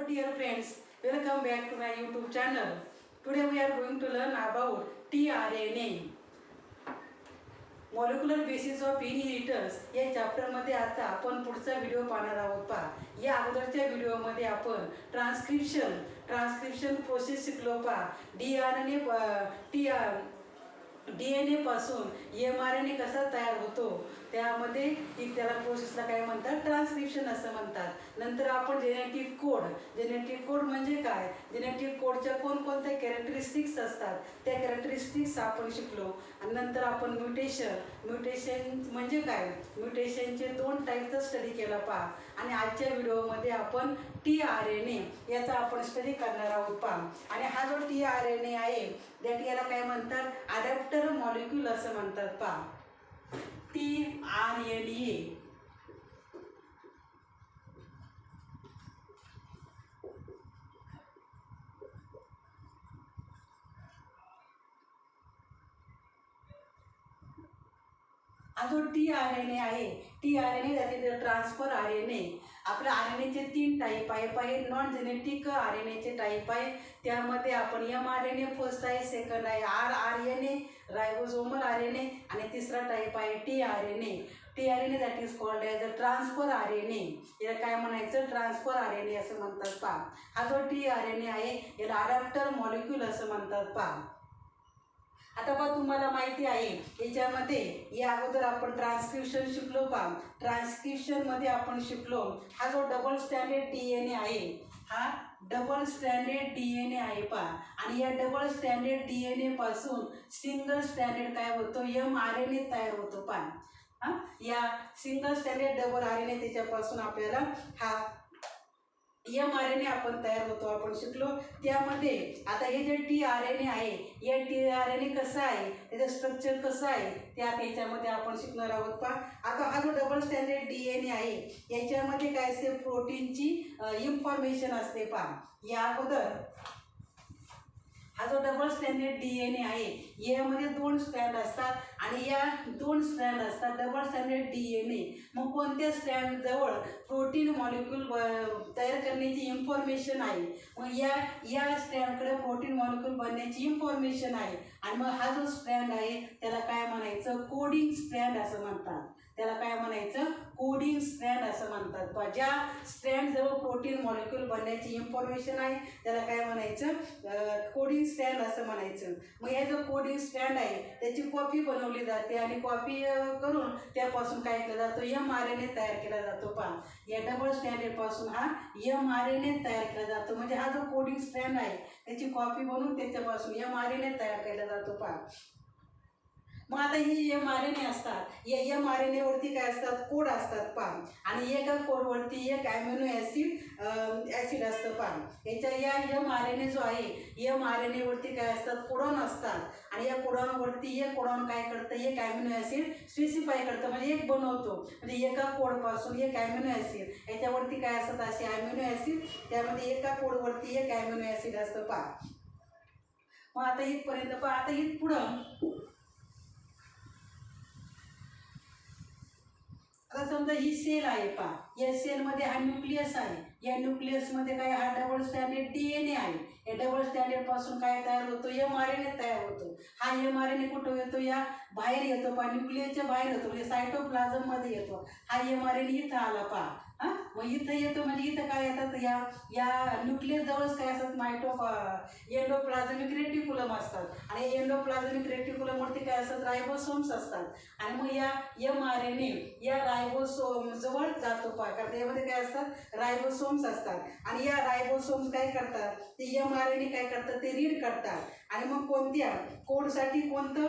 dear friends, welcome back to my YouTube channel. Today we are going to learn about tRNA, molecular basis of inheritance या चॅप्टरमध्ये आता आपण पुढचा video पाहणार आहोत. पहा, या अगोदरच्या व्हिडिओमध्ये आपण ट्रान्सक्रिप्शन प्रोसेस शिकलो. पहा, DNA पासून mRNA कसा तयार होतो त्यामध्ये एक त्याला प्रोसेसला काय म्हणतात, ट्रान्सक्रिप्शन असं म्हणतात. नंतर आपण जेनेटिक कोड म्हणजे काय, जेनेटिक कोडच्या कोणकोणत्या कॅरेक्टरिस्टिक्स असतात त्या कॅरेक्टरिस्टिक्स आपण शिकलो. आणि नंतर आपण म्युटेशन म्हणजे काय, म्युटेशनचे 2 टाईपचा स्टडी केला. पहा, आणि आजच्या व्हिडिओमध्ये आपण tRNA याचा आपण स्टडी करणार आहोत. पहा, आणि हा जो tRNA आहे त्यात याला काय म्हणतात, अडॅप्टर मॉलिक्यूल असं म्हणतात. पहा, tRNA हा जो tRNA आहे, tRNA त्याचे ट्रान्सफर RNA. आपल्या RNAचे 3 टाईप आहे. नॉन जेनेटिक RNAचे टाईप आहे. त्यामध्ये आपण mRNA फर्स्ट आहे, सेकंड आहे rRNA, रायबोसोमल RNA, आणि तिसरा टाईप आहे tRNA. tRNA that is called as a transfer RNA. याला काय म्हणायचं, ट्रान्सफर RNA असं म्हणतात. पहा, हा जो tRNA आहे याला अडॅप्टर मॉलिक्यूल असं म्हणतात. पहा, आता बघ तुम्हाला माहिती आहे याच्यामध्ये या अगोदर आपण ट्रान्सक्रिप्शन शिकलो. पहा, ट्रान्सक्रिप्शनमध्ये आपण शिकलो हा जो डबल स्टँडर्ड DNA आहे, हा डबल स्टँडर्ड DNA आहे. पहा, आणि या डबल स्टँडर्ड DNA पासून सिंगल स्टँडर्ड काय होतो, mRNA तयार होतो. पहा, या सिंगल स्टँडर्ड डबल RNA त्याच्यापासून आपल्याला हा mRNA आपण तयार होतो, आपण शिकलो. त्यामध्ये आता हे जे tRNA आहे, या tRNA कसं आहे, त्याचं स्ट्रक्चर कसं आहे ते आता याच्यामध्ये आपण शिकणार आहोत. पहा, आता हा जो डबल स्टँडर्ड DNA आहे याच्यामध्ये काय असते, प्रोटीनची इन्फॉर्मेशन असते. पहा, या अगोदर हा जो डबल स्टँडर्ड DNA आहे यामध्ये 2 स्ट्रँड असतात आणि या 2 स्ट्रँड असतात डबल स्टँडर्ड DNA. मग कोणत्या स्ट्रँड जवळ प्रोटीन मॉलिक्यूल तयार करण्याची इन्फॉर्मेशन आहे, मग या स्ट्रँडकडे प्रोटीन मॉलिक्यूल बनण्याची इन्फॉर्मेशन आहे. आणि मग हा जो स्ट्रँड आहे त्याला काय म्हणायचं, कोडिंग स्ट्रँड असं म्हणतात. त्याला काय म्हणायचं, कोडिंग स्ट्रँड असं म्हणतात. पहा, ज्या स्ट्रँड जवळ प्रोटीन मॉलिक्यूल बनण्याची इन्फॉर्मेशन आहे त्याला काय म्हणायचं, कोडिंग स्ट्रँड असं म्हणायचं. मग हे जो कोडिंग स्ट्रँड आहे त्याची कॉपी बनवली जाते आणि कॉपी करून त्यापासून काय केलं जातं, mRNA तयार केला जातो. पहा, या डबल स्टँडर्डपासून हा mRNA तयार केला जातो. म्हणजे हा जो कोडिंग स्ट्रँड आहे त्याची कॉपी बनवून त्याच्यापासून mRNA तयार केला जातो. पहा, मग आता हे mRNA असतात, या mRNA वरती काय असतात, कोड असतात. पहा, आणि एका कोडवरती एक ॲमिनो ॲसिड असतं. पहा, याच्या या mRNA जो आहे mRNA वरती काय असतात, कोडॉन असतात. आणि या कोडॉनवरती एक कोडॉन काय करतं, एक ॲमिनो ॲसिड स्पेसिफाय करतं, म्हणजे एक बनवतो. म्हणजे एका कोडपासून एक ॲमिनो ॲसिड याच्यावरती काय असतात, असे ॲमिनो ॲसिड, त्यामध्ये एका कोडवरती एक ॲमिनो ॲसिड असतं. पहा, मग आता इथपर्यंत. पहा, आता पुढं आता समजा ही सेल आहे. पहा, या सेलमध्ये हा न्यूक्लियस आहे. या न्यूक्लियसमध्ये काय, हा डबल स्टँडर्ड DNA आहे. या डबल स्टँडर्ड पासून काय तयार होतो, mRNA तयार होतो. हा mRNA कुठं येतो, या बाहेर येतो. पहा, न्यूक्लियसच्या बाहेर येतो, म्हणजे सायटोप्लाझम मध्ये येतो. हा mRNA इथं आला. पहा, मग इथं येतो म्हणजे इथं काय येतात, या न्यूक्लियस जवळच काय असतात, एंडोप्लाझमिक रेटिक्युलम असतात. आणि एंडोप्लाझमिक रेटिक्युलमवरती काय असतात, रायबोसोम्स असतात. आणि मग या mRNA या रायबोसोम जवळ जातो. पहा, कारण यामध्ये काय असतात, रायबोसोम्स असतात. आणि या रायबोसोम्स काय करतात, ते mRNA काय करतात, ते रीड करतात. आणि मग कोणत्या कोडसाठी कोणते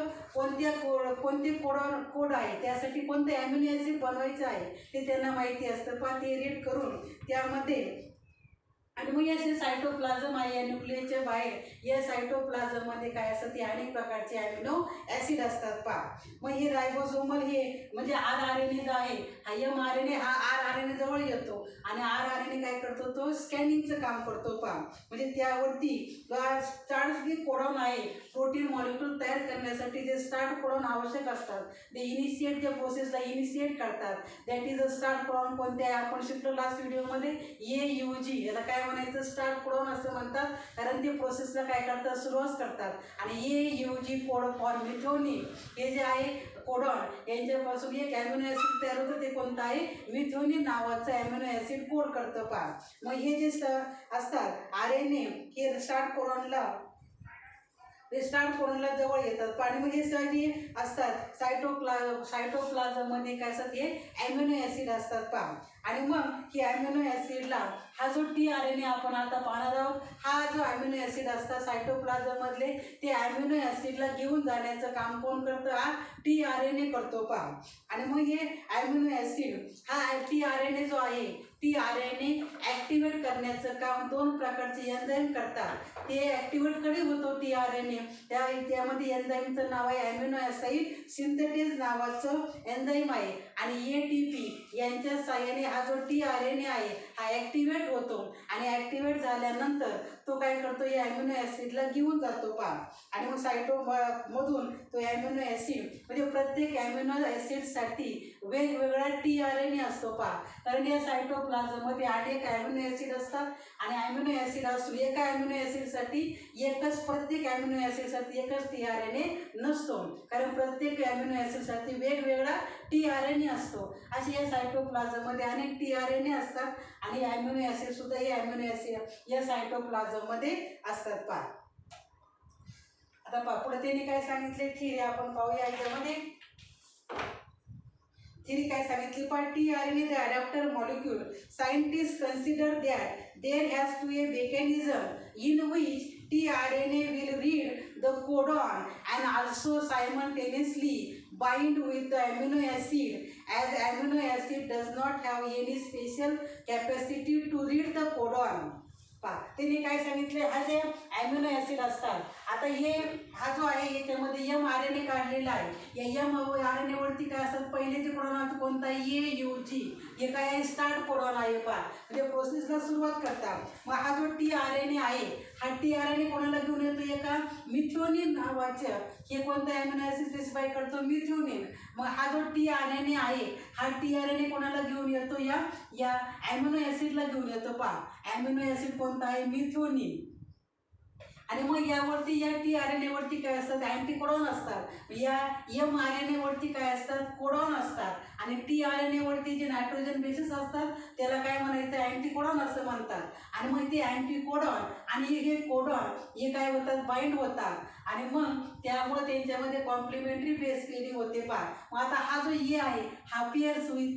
कोड आहे, त्यासाठी कोणते ॲमिनो ॲसिड बनवायचं आहे ते त्यांना माहिती असतं. पहा, ते रीड करून त्यामध्ये, आणि मग या सायटोप्लाझम आहे या न्यूक्लियसच्या बाहेर, या सायटोप्लाझममध्ये काय असतं, ते अनेक प्रकारचे ॲमिनो ॲसिड असतात. पहा, मग हे रायबोसोमल हे म्हणजे rRNA जो आहे हा mRNA हा rRNA जवळ येतो. आणि rRNA काय करतो, तो स्कॅनिंगचं काम करतो. पहा, म्हणजे त्यावरती स्टार्ट जे कोडॉन आहे प्रोटीन मॉलिक्यूल तयार करण्यासाठी जे स्टार्ट कोडॉन आवश्यक असतात ते इनिशिएट त्या प्रोसेसला इनिशिएट करतात. That is a start codon. कोणते आहे आपण शिकलो लास्ट व्हिडिओमध्ये, AUG, याला काय म्हणायचं स्टार्ट कोडॉन असं म्हणतात, कारण ते प्रोसेसला काय करतात सुरुवात करतात. आणि AUG कोड फॉर मिथ्योनिन हे जे आहे कोडॉन यांच्यापासून एक ॲमिनो ॲसिड तयार होतं, ते कोणतं आहे मिथ्योनिन नावाचं ॲमिनो ॲसिड कोड करतं पहा. मग हे जे असतात RNA हे स्टार्ट कोडॉनला जवळ येतात आणि मग हे सगळे असतात सायटोप्लाझममध्ये काय असतात हे ॲमिनो ॲसिड असतात पहा. आणि मग हे ॲमिनो ॲसिडला हा जो tRNA आपण आता पाहणार आहोत, हा जो ॲमिनो ॲसिड असतात सायटोप्लाझममधले ते ॲमिनो ॲसिडला घेऊन जाण्याचं काम कोण करतं, हा tRNA करतो पहा. आणि मग हे ॲमिनो ॲसिड हा tRNA जो आहे tRNA ॲक्टिवेट करण्याचं काम दोन प्रकारचे एन्झाईम करतात. ते ॲक्टिवेट कधी होतो tRNA, त्यामध्ये एन्झाईमचं नाव आहे ॲमिनो ॲसिड सिंथेटेज नावाचं एन्झाईम आहे. आणि ATP यांच्या साहाय्याने हा जो tRNA आहे हा ॲक्टिवेट होतो आणि ॲक्टिवेट झाल्यानंतर तो काय करतो या ॲमिनो ॲसिडला घेऊन जातो पहा. आणि मग सायटोमधून तो ॲमिनो ॲसिड म्हणजे प्रत्येक ॲमिनो ॲसिडसाठी वेगवेगळा tRNA असतो पहा. कारण या सायटोप्लाझममध्ये 8 ॲमिनो ॲसिड असतात आणि ॲमिनो ॲसिड असतो एका ॲमिनो ॲसिडसाठी प्रत्येक ॲमिनो ॲसिडसाठी एकच tRNA नसतो, कारण प्रत्येक ॲमिनो ॲसिडसाठी वेगवेगळा tRNA असतो. असे या सायटोप्लाझममध्ये अनेक tRNA असतात आणि ॲमिनो ॲसिड सुद्धा हे ॲमिनो ॲसिड या सायटोप्लाझममध्ये असतात पहा. आता पहा पुढे त्यांनी काय सांगितले थिअरी आपण पाहूया. याच्यामध्ये थिअरी काय सांगितली पण tRNA the adapter molecule. Scientists consider that there has to be a mechanism in which tRNA will read the codon and also simultaneously bind with the amino acid, as amino acid does not have any special capacity to read the codon. पहा त्यांनी काय सांगितले, हा जे amino acid असतात, आता हा जो आहे याच्यामध्ये mRNA काढलेला आहे. या mRNA वरती काय असतात, पहिले जे कोडॉन कोणता AUG हे काय आहे स्टार्ट कोडॉन आहे पहा, म्हणजे प्रोसेसला सुरुवात करतात. मग हा जो tRNA आहे हा tRNA कोणाला घेऊन येतो, एका मिथ्योनिन नावाचं हे कोणतं ॲमिनो ॲसिड स्पेसिफाय करतो मिथ्योनिन. मग हा जो tRNA आहे हा tRNA कोणाला घेऊन येतो, या ॲमिनो ॲसिडला घेऊन येतो पहा. ॲमिनो ॲसिड कोणता आहे मिथ्योनिन. आणि मग यावरती या tRNA वरती काय असतात अँटीकोडॉन असतात. या mRNA वरती काय असतात कोडॉन असतात. आणि tRNA वरती जे नायट्रोजन बेसेस असतात त्याला काय म्हणायचं अँटीकोडॉन असं म्हणतात. आणि मग ते अँटीकोडॉन आणि हे कोडॉन हे काय होतात बाइंड होतात आणि मग त्यामुळे त्यांच्यामध्ये कॉम्प्लिमेंटरी बेस पेअरिंग होते पहा. मग आता हा जो ए आहे हा pairs with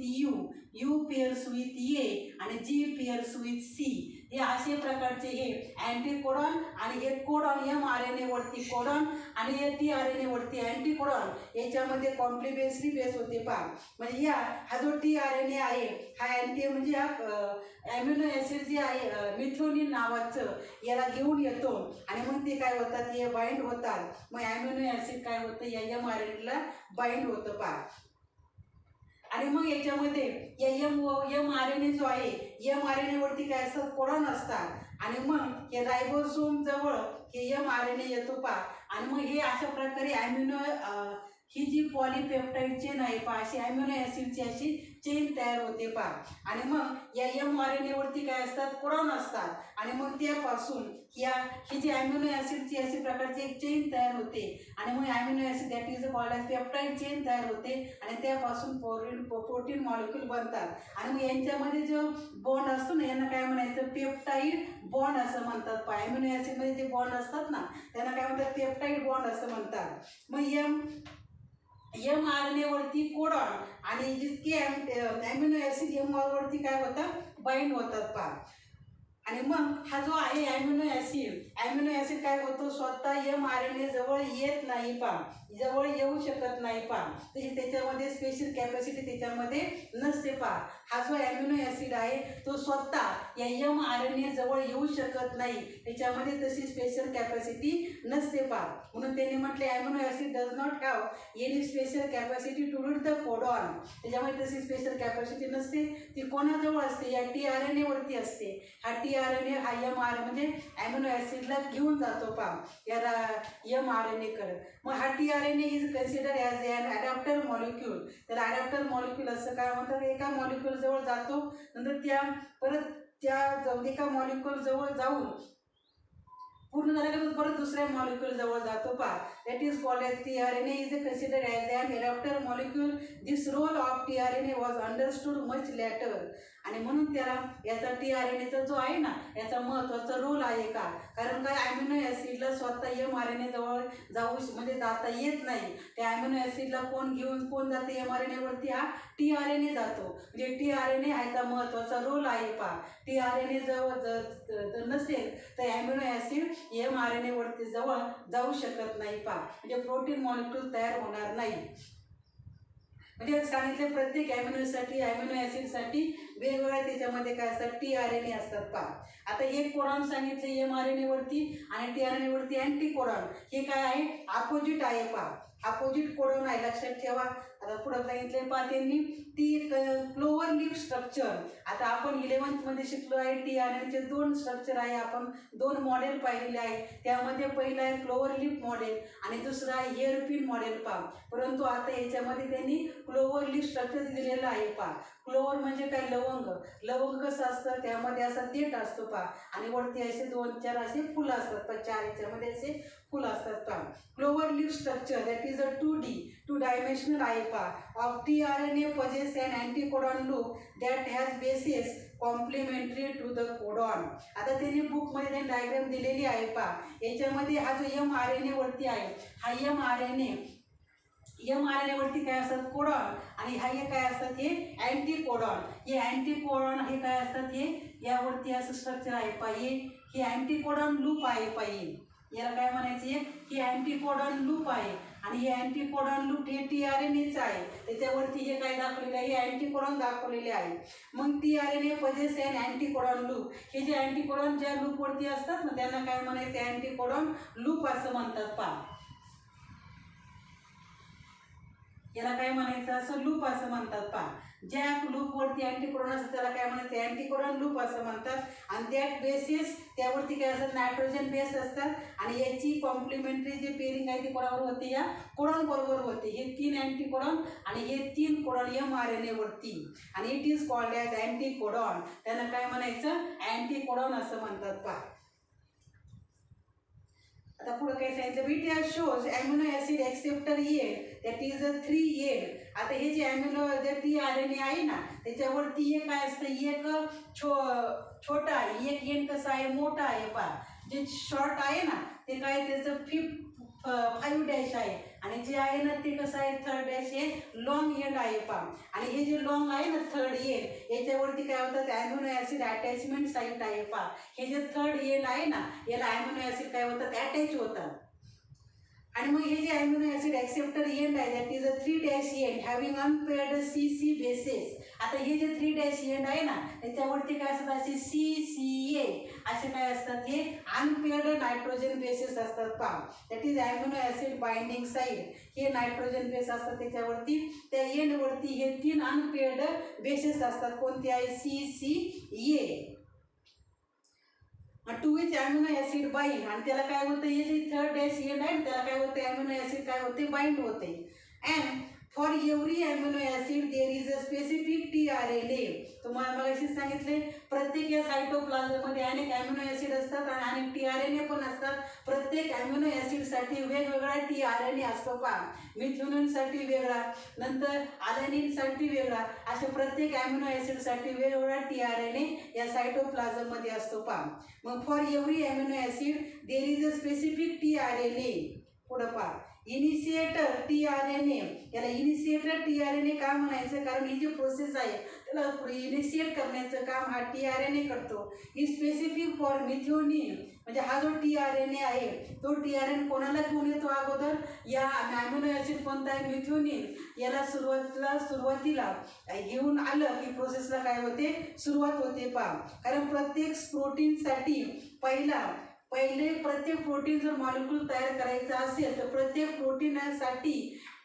U pairs with A आणि जी पेअर्स विथ सी. हे असे प्रकारचे हे अँटीकोडॉन आणि हे कोडॉन mRNA वरती कोडॉन आणि हे tRNA वरती अँटीकोडॉन याच्यामध्ये कॉम्प्लिमेंटरी बेस होते पहा. म्हणजे हा जो tRNA आहे हा म्हणजे ॲमिनो ॲसिड जे आहे मिथ्योनिन नावाचं याला घेऊन येतो आणि मग ते काय होतात हे बाइंड होतात. मग ॲमिनो ॲसिड काय होतं या mRNAला बाइंड होतं पहा. आणि मग याच्यामध्ये या mRNA जो आहे mRNA वरती काय असतात कोडॉन असतात आणि मग हे रायबोसोम जवळ हे mRNA येतो पहा. आणि मग हे अशा प्रकारे ही जी पॉलीपेप्टाईड चेन आहे पहा अशी ॲमिनो ॲसिडची अशी चेन तयार होते पहा. आणि मग या mRNA वरती काय असतात कोडॉन असतात आणि मग त्यापासून ही जी ॲमिनो ॲसिडची अशी प्रकारची एक चेन तयार होते आणि मग amino acid that is called as peptide chain तयार होते आणि त्यापासून प्रोटीन मॉलिक्यूल बनतात. आणि मग यांच्यामध्ये जो बॉन्ड असतो ना यांना काय म्हणायचं पेप्टाईड बॉन्ड असं म्हणतात पहा. ॲमिनो ॲसिडमध्ये जे बॉन्ड असतात ना त्यांना काय म्हणतात पेप्टाईड बॉन्ड असं म्हणतात. मग mRNA वरती कोडॉन आणि जितके ॲमिनो ॲसिड वरती काय होतात बाइंड होतात पहा. आणि मग हा जो आहे ॲमिनो ॲसिड काय होतो स्वतः mRNA जवळ येत नाही पहा, जवळ येऊ शकत नाही पहा. त्याच्यामध्ये स्पेशल कॅपॅसिटी त्याच्यामध्ये नसते पहा. हा जो ॲमिनो ॲसिड आहे तो स्वतः या mRNA जवळ येऊ शकत नाही, त्याच्यामध्ये तशी स्पेशल कॅपॅसिटी नसते पहा. म्हणून त्यांनी म्हटले amino acid does not have any special capacity to read the codon. त्याच्यामध्ये तशी स्पेशल कॅपॅसिटी नसते, ती कोणाजवळ असते या tRNA वरती असते. हा tRNA हा mRNA म्हणजे ॲमिनो ॲसिडला घेऊन जातो पहा या mRNA कडे. मग हा tRNA is consider as an adapter molecule. त्याला ॲडॅप्टर मॉलिक्यूल असं काय म्हणतात, एका मॉलिक्यूल जवळ जातो नंतर त्या परत त्या एका मॉलिक्युल जवळ जाऊन पूर्ण झाल्यानंतर परत दुसऱ्या मॉलिक्युल जवळ जातो पहा. That is called as tRNA is considered as an adaptor molecule. This role of tRNA was understood much later. आणि म्हणून त्याला याचा tRNAचा जो आहे ना याचा महत्त्वाचा रोल आहे का, कारण काय ॲमिनो ॲसिडला स्वतः mRNA जवळ जाऊ म्हणजे जाता येत नाही. त्या ॲमिनो ॲसिडला कोण जाते mRNAवरती, हा tRNA जातो. म्हणजे tRNA हा याचा महत्त्वाचा रोल आहे पहा. tRNA जवळ जर नसेल तर ॲमिनो ॲसिड mRNAवरती जवळ जाऊ शकत नाही पहा. म्हणजे प्रोटीन मॉलिक्यूल तयार होणार नाही. म्हणजे सांगितले प्रत्येक ॲमिनो ॲसिडसाठी वेगवेगळ्या त्याच्यामध्ये काय असतात tRNA असतात पहा. आता एक कोडॉन सांगितले mRNAवरती आणि tRNAवरती अँटीकोडॉन. हे काय आहे, अपोजिट आहे पहा. अपोजिट कोडॉन आहे, लक्षात ठेवा. आता पुढे सांगितले पहा त्यांनी ती क्लोवर लीफ स्ट्रक्चर. आता आपण 11th मध्ये शिकलो आहे tRNAचे 2 स्ट्रक्चर आहे. आपण 2 मॉडेल पाहिलेले आहे. त्यामध्ये पहिलं आहे क्लोवर लीफ मॉडेल आणि दुसरं आहे हेअरपिन मॉडेल पहा. परंतु आता याच्यामध्ये त्यांनी क्लोवर लीफ स्ट्रक्चर दिलेलं आहे पहा. क्लोवर म्हणजे काय, लवंग कसं असतं, त्यामध्ये असा देठ असतो पहा आणि वरती असे 2-4 असे फुलं असतात पहा. 4 याच्यामध्ये असे फुलं असतात पहा. Clover leaf structure that is a 2 dimensional आहे पहा. Of tRNA possess an anticodon loop that has bases complementary to the codon. आता त्यांनी बुकमध्ये त्यांनी डायग्राम दिलेली आहे पहा. याच्यामध्ये हा जो mRNA वरती आहे, हा mRNA वरती काय असतात, कोडॉन, आणि हा हे काय असतात, हे अँटीकोडॉन. हे अँटीकोडॉन हे काय असतात, हे यावरती असं स्ट्रक्चर आहे पहा. हे अँटीकोडॉन लूप आहे पहा. याला काय म्हणायचे, हे अँटीकोडॉन लूप आहे आणि हे अँटीकोडॉन लूप हे tRNAच आहे. त्याच्यावरती हे काय दाखवलेलं आहे, हे अँटीकोडॉन दाखवलेले आहे. मग tRNA possess an anticodoन लूप. हे जे अँटीकोडॉन ज्या लूपवरती असतात ना त्यांना काय म्हणायचे, अँटीकोडॉन लूप असं म्हणतात पहा. याला काय म्हणायचं, असं लूप असं म्हणतात पहा. ज्या लूपवरती अँटीकोडॉन असतं त्याला काय म्हणायचं, अँटीकोडॉन लूप असं म्हणतात. आणि दॅट बेसिस त्यावरती काय असतात, नायट्रोजन बेस असतात आणि याची कॉम्प्लिमेंटरी जे पेरिंग आहे ती कोणावर होते, या कोडॉन बरोबर होते. हे 3 अँटीकोडॉन आणि हे 3 कोडॉन mRNA वरती, आणि इट इज कॉल्ड ॲज अँटीकोडॉन. त्यांना काय म्हणायचं, अँटीकोडॉन असं म्हणतात पहा. आता पुढे काय सांगितलं, it has shows amino acid acceptor end that is a 3 end. आता हे जे जे tRNA आहे ना त्याच्यावरती एक काय असतं, एक छोटा आहे, एक एंड कसा आहे, मोठा आहे पहा. जे शॉर्ट आहे ना ते काय, त्याचं 5 डॅश आहे आणि जे आहे ना ते कसं आहे 3 डॅश, हे लॉंग एंड आहे पहा. आणि हे जे लॉंग आहे ना 3rd एंड, याच्यावरती काय होतं, ॲमिनो ॲसिड अटॅचमेंट साईट आहे पहा. हे जे 3rd एंड आहे ना याला ॲमिनो ॲसिड काय होतात, अटॅच होतात. आणि मग हे जे ॲमिनो ॲसिड एक्सेप्टर एंड आहे that is a 3 dash end having unpaired CC bases. आता हे जे 3 डॅश एंड आहे ना त्याच्यावरती काय असतात, असे CCA असे काय असतात, हे अनपेअर्ड नायट्रोजन बेसेस असतात पहा. That is amino acid binding side. हे नायट्रोजन बेस असतात त्याच्यावरती, त्या एंडवरती हे 3 अनपेअर्ड बेसेस असतात. कोणते आहे, CCA. To which amino acid bind. आणि त्याला काय होतं, हे जे 3rd डॅश एंड आहे त्याला काय होते, ॲमिनो ॲसिड काय होते, बाइंड होते. And for every amino acid there is a specific tRNA. तुम्हाला मगाशी सांगितले प्रत्येक या सायटोप्लाझममध्ये अनेक ॲमिनो ॲसिड असतात आणि अनेक tRNA पण असतात. प्रत्येक ॲमिनो ॲसिडसाठी वेगवेगळा tRNA असतो पहा. मिथ्योनिनसाठी वेगळा, नंतर अॅलेनिनसाठी वेगळा, असे प्रत्येक ॲमिनो ॲसिडसाठी वेगवेगळा tRNA या सायटोप्लाझममध्ये असतो पहा. मग for every amino acid there is a specific tRNA. पुढं पहा, इनिशिएटर tRNA. याला इनिशिएटर tRNA का म्हणायचं, कारण ही जी प्रोसेस आहे त्याला इनिशिएट करण्याचं काम हा tRNA करतो. ही स्पेसिफिक फॉर मिथ्योनिन. म्हणजे हा जो tRNA आहे तो tRNA कोणाला घेऊन येतो अगोदर, या ॲमिनो ॲसिड कोणता आहे, मिथ्योनिन. याला सुरुवातीला घेऊन आलं की प्रोसेसला काय होते, सुरुवात होते पहा. कारण प्रत्येक प्रोटीनसाठी पहिले प्रत्येक प्रोटीन जर मॉलिक्यूल तयार करायचा असेल तर प्रत्येक प्रोटीनसाठी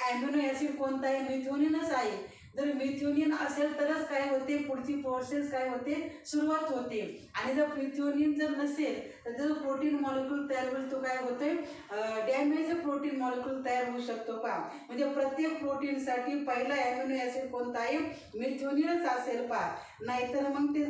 ॲमिनो ॲसिड कोणता आहे, मिथ्योनिनच आहे. जर मिथ्योनिन असेल तरच काय होते, पुढची प्रोसेस काय होते, सुरुवात होते. आणि जर मिथ्योनिन जर नसेल तर जो प्रोटीन मॉलिक्यूल तयार होईल तो काय होतोय, डॅमेज प्रोटीन मॉलिक्यूल तयार होऊ शकतो का. म्हणजे प्रत्येक प्रोटीनसाठी पहिला ॲमिनो ॲसिड कोणता आहे, मिथ्योनिनच असेल पहा. नाहीतर मग ते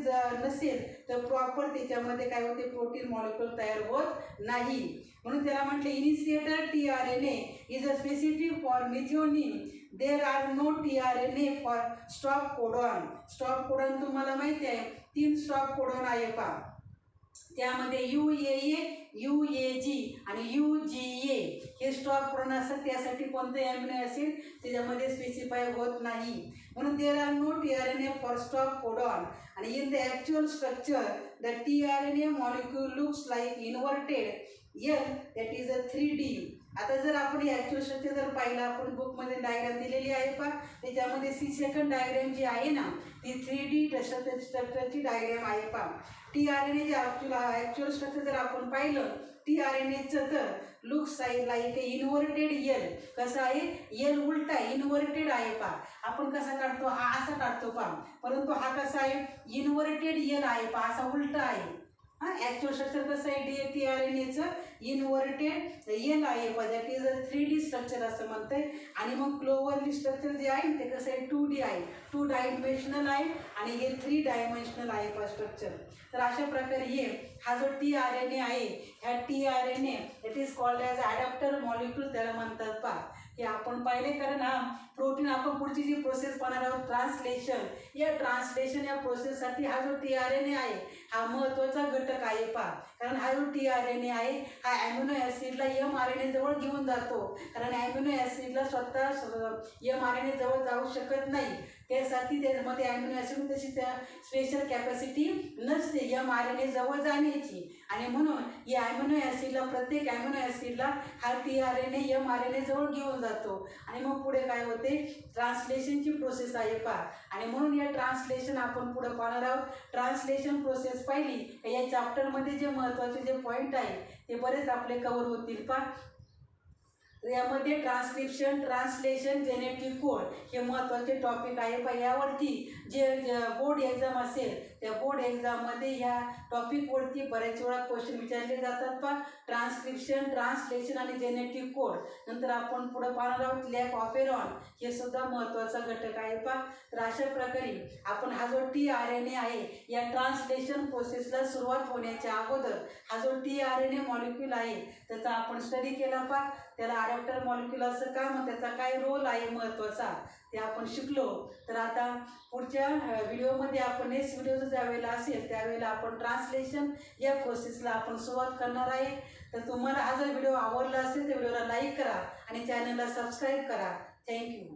नसेल तर प्रॉपर त्याच्यामध्ये काय होते, प्रोटीन मॉलिक्यूल तयार होत नाही. म्हणून त्याला म्हटले initiator tRNA is a specific for methionine. There are no tRNA for stop codon. Stop codon तुम्हाला माहिती आहे, 3 स्टॉप कोडॉन आहे पहा. त्यामध्ये UAA, UAG आणि UGA हे स्टॉप कोडॉन असतात. त्यासाठी कोणते ॲमिनो ॲसिड त्याच्यामध्ये स्पेसिफाय होत नाही. म्हणून there are no tRNA for stop codon. आणि in the actual structure the tRNA molecule looks like inverted L, that is a 3D. आता जर आपण ॲक्च्युअल स्ट्रक्चर जर पाहिलं, आपण बुकमध्ये डायग्राम दिलेली आहे पहा. त्याच्यामध्ये सेकंड डायग्राम जी आहे ना ती 3D स्ट्रक्चरची डायग्राम आहे पहा. टीआरएनए जे ॲक्च्युअल स्ट्रक्चर जर आपण पाहिलं टीआरएनएचं तर लुक्स लाईक इन्व्हर्टेड L. कसं आहे, L उलटा आहे, इन्व्हर्टेड आहे पहा. आपण कसा काढतो, हा असा काढतो पहा, परंतु हा कसा आहे, इन्व्हर्टेड L आहे पहा, असा उलटा आहे. ॲक्च्युअल स्ट्रक्चर कसं आहे, टीआरएनएचं इन्व्हर्टेड L आहे पहा. That is a 3D structure असं म्हणतंय. आणि मग क्लोव्हरली स्ट्रक्चर जे आहे ते कसं आहे, 2D आहे, 2 डायमेन्शनल आहे. आणि हे 3 डायमेन्शनल आहे पहा स्ट्रक्चर. तर अशा प्रकारे हा जो टीआरएनए आहे, ह्या tRNA it is called as adapter molecule त्याला म्हणतात पहा. हे आपण पाहिले, कारण हा प्रोटीन आपण पुढची जी प्रोसेस पाहणार आहोत ट्रान्सलेशन, या ट्रान्सलेशन या प्रोसेससाठी हा जो टीआरएनए आहे हा महत्त्वाचा घटक आहे पहा. कारण हा जो टीआरएनए आहे हा ॲमिनो ॲसिडला mRNA जवळ घेऊन जातो. कारण ॲमिनो ॲसिडला स्वतः mRNA जवळ जाऊ शकत नाही. त्यासाठी त्यामध्ये ॲमिनो ॲसिड तशी त्या स्पेशल कॅपॅसिटी नसते mRNA जवळ जाण्याची. आणि म्हणून या ॲमिनो ॲसिडला, प्रत्येक ॲमिनो ॲसिडला हा टीआरएनए mRNA जवळ घेऊन जातो. आणि मग पुढे काय होते, ट्रान्सलेशनची प्रोसेस आहे पहा. आणि म्हणून या ट्रान्सलेशन आपण पुढे पाहणार आहोत. ट्रान्सलेशन प्रोसेस पाहिली या चॅप्टरमध्ये जे महत्त्वाचे जे पॉईंट आहे ते बरेच आपले कव्हर होतील पहा. यामध्ये ट्रान्सक्रिप्शन, ट्रान्सलेशन, जेनेटिक कोड हे महत्त्वाचे टॉपिक आहे पहा. यावरती जे बोर्ड एक्झाम असेल त्या बोर्ड एक्झाममध्ये ह्या टॉपिकवरती बऱ्याच वेळा क्वेश्चन विचारले जातात पहा. ट्रान्सक्रिप्शन, ट्रान्सलेशन आणि जेनेटिक कोड. नंतर आपण पुढे पाहणार आहोत लॅक ऑफ एरॉन, हे सुद्धा महत्त्वाचा घटक आहे पहा. तर अशा प्रकारे आपण हा जो टीआरएनए आहे या ट्रान्सलेशन प्रोसेसला सुरुवात होण्याच्या अगोदर हा जो टीआरएनए मॉलिक्यूल आहे त्याचा आपण स्टडी केला पहा. त्याला ॲडॅप्टर मॉलिक्यूल असं का, मग त्याचा काय रोल आहे महत्त्वाचा ते आपण शिकलो. तर आता पुढच्या व्हिडिओमध्ये आपण नेक्स्ट व्हिडिओ ज्यावेळेला असेल त्यावेळेला आपण ट्रान्सलेशन या प्रोसेसला आपण सुरुवात करणार आहे. तर तुम्हाला हा जर व्हिडिओ आवडला असेल तर व्हिडिओला लाईक करा आणि चॅनलला सबस्क्राईब करा. थँक्यू.